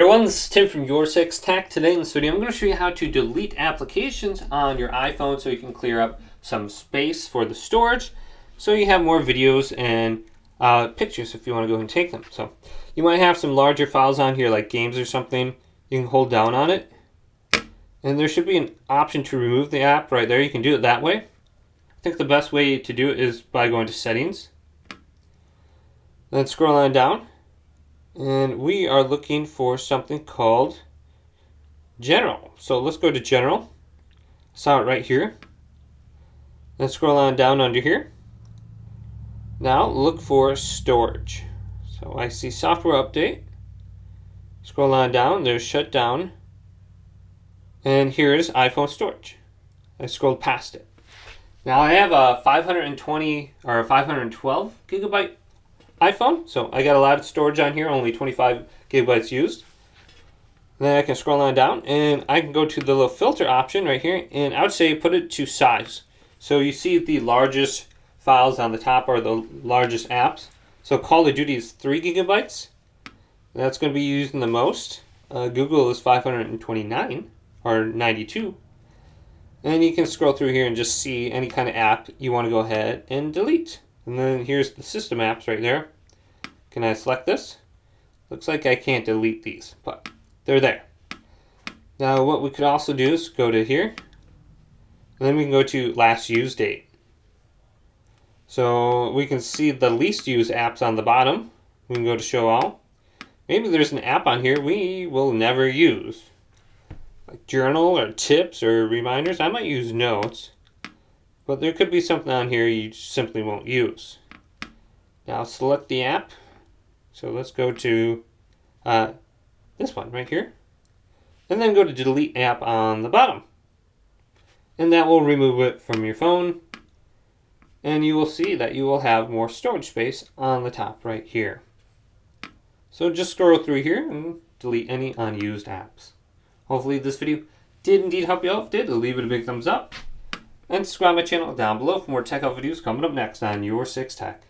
Everyone, this is Tim from Your Six Tech. Today in this video, I'm going to show you how to delete applications on your iPhone so you can clear up some space for the storage so you have more videos and pictures if you want to go and take them. So you might have some larger files on here like games or something. You can hold down on it and there should be an option to remove the app right there. You can do it that way. I think the best way to do it is by going to settings, then scroll on down. And we are looking for something called General. So let's go to General. Saw it right here. Then scroll on down under here. Now look for Storage. So I see Software Update. Scroll on down. There's Shutdown. And here is iPhone Storage. I scrolled past it. Now I have a 520 or a 512 gigabyte iPhone, so I got a lot of storage on here, only 25 gigabytes used. Then I can scroll on down and I can go to the little filter option right here, and I would say put it to size. So you see the largest files on the top are the largest apps. So Call of Duty is 3 gigabytes. That's going to be used the most. Google is 529 or 92. And you can scroll through here and just see any kind of app you want to go ahead and delete. And then here's the system apps right there. Can I select this? Looks like I can't delete these, but they're there. Now what we could also do is go to here, and then we can go to last use date. So we can see the least used apps on the bottom. We can go to show all. Maybe there's an app on here we will never use, like journal or tips or reminders. I might use notes. But there could be something on here you simply won't use. Now select the app. So let's go to this one right here. And then go to delete app on the bottom. And that will remove it from your phone. And you will see that you will have more storage space on the top right here. So just scroll through here and delete any unused apps. Hopefully this video did indeed help you out. If it did, leave it a big thumbs up. And subscribe to my channel down below for more tech help videos coming up next on Your Six Tech.